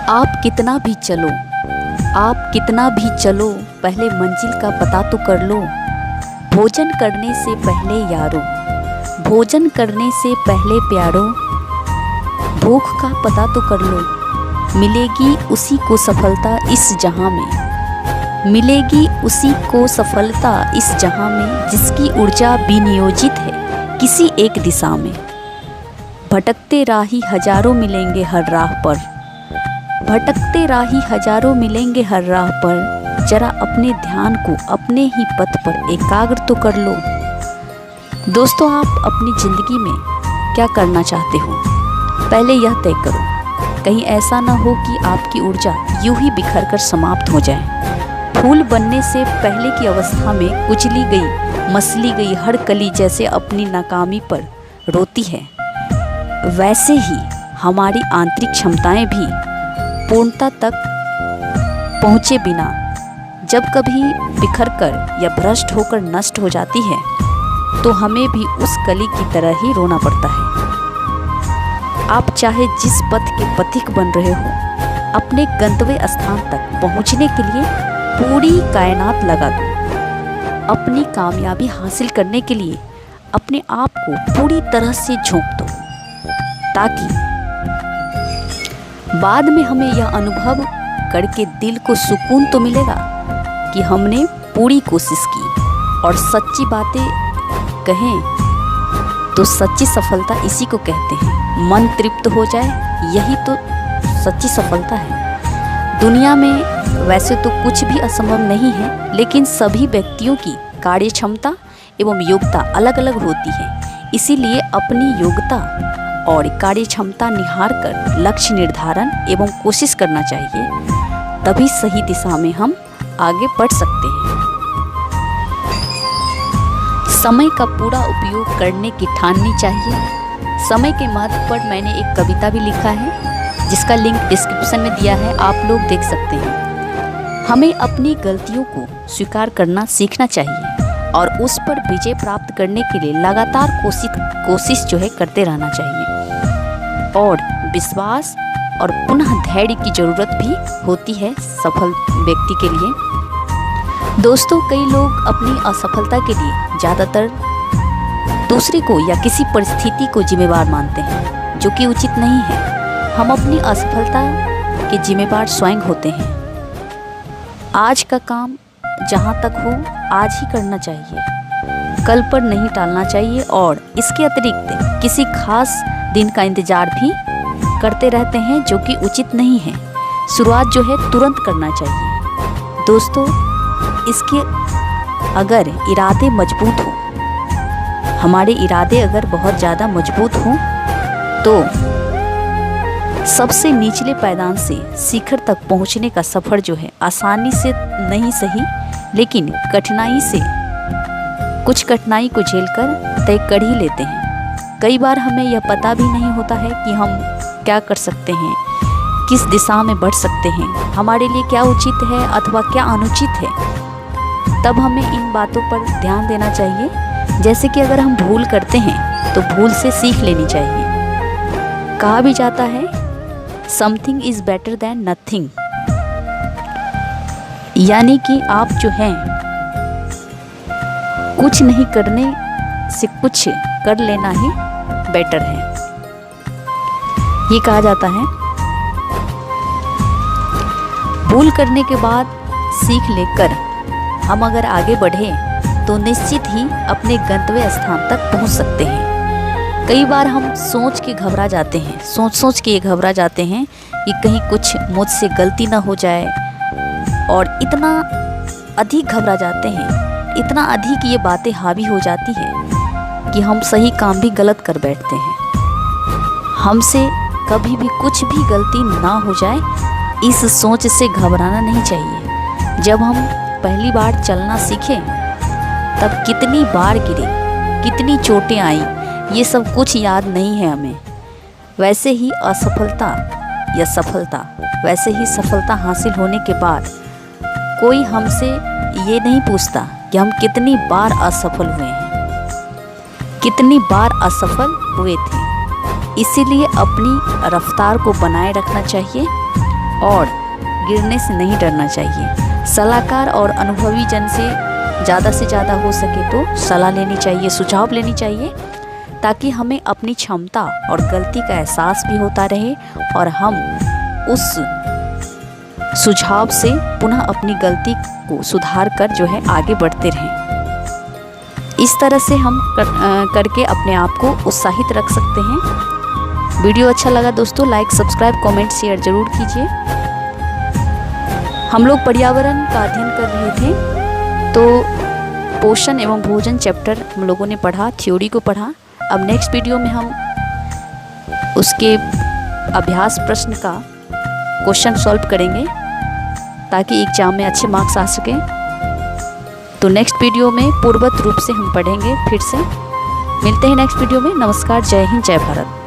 आप कितना भी चलो, आप कितना भी चलो, पहले मंजिल का पता तो कर लो। भोजन करने से पहले यारो, भोजन करने से पहले प्यारो, भूख का पता तो कर लो। मिलेगी उसी को सफलता इस जहां में, मिलेगी उसी को सफलता इस जहां में, जिसकी ऊर्जा विनियोजित है किसी एक दिशा में। भटकते राही हजारों मिलेंगे हर राह पर, भटकते राही हजारों मिलेंगे हर राह पर, जरा अपने ध्यान को अपने ही पथ पर एकाग्र तो कर लो। दोस्तों, आप अपनी ज़िंदगी में क्या करना चाहते हो, पहले यह तय करो। कहीं ऐसा ना हो कि आपकी ऊर्जा यूं ही बिखर कर समाप्त हो जाए। फूल बनने से पहले की अवस्था में कुचली गई, मसली गई हर कली जैसे अपनी नाकामी पर रोती है, वैसे ही हमारी आंतरिक क्षमताएं भी पूर्णता तक पहुँचे बिना जब कभी बिखर कर या भ्रष्ट होकर नष्ट हो जाती है, तो हमें भी उस कली की तरह ही रोना पड़ता है। आप चाहे जिस पथ के पथिक बन रहे हो, अपने गंतव्य स्थान तक पहुंचने के लिए पूरी कायनात लगा दो। अपनी कामयाबी हासिल करने के लिए अपने आप को पूरी तरह से झोंक दो, ताकि बाद में हमें यह अनुभव करके दिल को सुकून तो मिलेगा कि हमने पूरी कोशिश की। और सच्ची बातें कहें तो सच्ची सफलता इसी को कहते हैं। मन तृप्त हो जाए, यही तो सच्ची सफलता है। दुनिया में वैसे तो कुछ भी असंभव नहीं है, लेकिन सभी व्यक्तियों की कार्य क्षमता एवं योग्यता अलग अलग होती है। इसीलिए अपनी योग्यता और कार्य क्षमता निहार कर लक्ष्य निर्धारण एवं कोशिश करना चाहिए, तभी सही दिशा में हम आगे बढ़ सकते हैं। समय का पूरा उपयोग करने की ठाननी चाहिए। समय के महत्व पर मैंने एक कविता भी लिखा है, जिसका लिंक डिस्क्रिप्शन में दिया है, आप लोग देख सकते हैं। हमें अपनी गलतियों को स्वीकार करना सीखना चाहिए और उस पर विजय प्राप्त करने के लिए लगातार कोशिश जो है करते रहना चाहिए। और विश्वास और पुनः धैर्य की ज़रूरत भी होती है सफल व्यक्ति के लिए। दोस्तों, कई लोग अपनी असफलता के लिए ज़्यादातर दूसरे को या किसी परिस्थिति को जिम्मेवार मानते हैं, जो कि उचित नहीं है। हम अपनी असफलता के जिम्मेवार स्वयं होते हैं। आज का काम जहाँ तक हो आज ही करना चाहिए, कल पर नहीं टालना चाहिए। और इसके अतिरिक्त किसी खास दिन का इंतज़ार भी करते रहते हैं, जो कि उचित नहीं है। शुरुआत जो है तुरंत करना चाहिए। दोस्तों, इसके अगर इरादे मजबूत हों, हमारे इरादे अगर बहुत ज़्यादा मजबूत हों, तो सबसे निचले पायदान से शिखर तक पहुंचने का सफ़र जो है आसानी से नहीं सही, लेकिन कुछ कठिनाई को झेलकर तय कर ही लेते हैं। कई बार हमें यह पता भी नहीं होता है कि हम क्या कर सकते हैं, किस दिशा में बढ़ सकते हैं, हमारे लिए क्या उचित है अथवा क्या अनुचित है। तब हमें इन बातों पर ध्यान देना चाहिए। जैसे कि अगर हम भूल करते हैं तो भूल से सीख लेनी चाहिए। कहा भी जाता है, something is better than nothing, यानी कि आप जो हैं कुछ नहीं करने से कुछ कर लेना ही बेटर है, ये कहा जाता है। भूल करने के बाद सीख लेकर हम अगर आगे बढ़ें तो निश्चित ही अपने गंतव्य स्थान तक पहुंच सकते हैं। कई बार हम सोच के घबरा जाते हैं, सोच के ये घबरा जाते हैं कि कहीं कुछ मुझसे गलती ना हो जाए, और इतना अधिक घबरा जाते हैं, इतना अधिक ये बातें हावी हो जाती है कि हम सही काम भी गलत कर बैठते हैं। हमसे कभी भी कुछ भी गलती ना हो जाए, इस सोच से घबराना नहीं चाहिए। जब हम पहली बार चलना सीखें तब कितनी बार गिरे, कितनी चोटें आई, ये सब कुछ याद नहीं है हमें। वैसे ही असफलता या सफलता, वैसे ही सफलता हासिल होने के बाद कोई हमसे ये नहीं पूछता कि हम कितनी बार असफल हुए हैं, कितनी बार असफल हुए थे। इसीलिए अपनी रफ्तार को बनाए रखना चाहिए और गिरने से नहीं डरना चाहिए। सलाहकार और अनुभवी जन से ज़्यादा हो सके तो सलाह लेनी चाहिए, सुझाव लेनी चाहिए, ताकि हमें अपनी क्षमता और गलती का एहसास भी होता रहे और हम उस सुझाव से पुनः अपनी गलती को सुधार कर जो है आगे बढ़ते रहें। इस तरह से हम करके अपने आप को उत्साहित रख सकते हैं। वीडियो अच्छा लगा दोस्तों, लाइक, सब्सक्राइब, कमेंट, शेयर जरूर कीजिए। हम लोग पर्यावरण का अध्ययन कर रहे थे, तो पोषण एवं भोजन चैप्टर हम लोगों ने पढ़ा, थ्योरी को पढ़ा। अब नेक्स्ट वीडियो में हम उसके अभ्यास प्रश्न का क्वेश्चन सॉल्व करेंगे ताकि एग्जाम में अच्छे मार्क्स आ सकें। तो नेक्स्ट वीडियो में पूर्ववत रूप से हम पढ़ेंगे। फिर से मिलते हैं नेक्स्ट वीडियो में। नमस्कार, जय हिंद, जय भारत।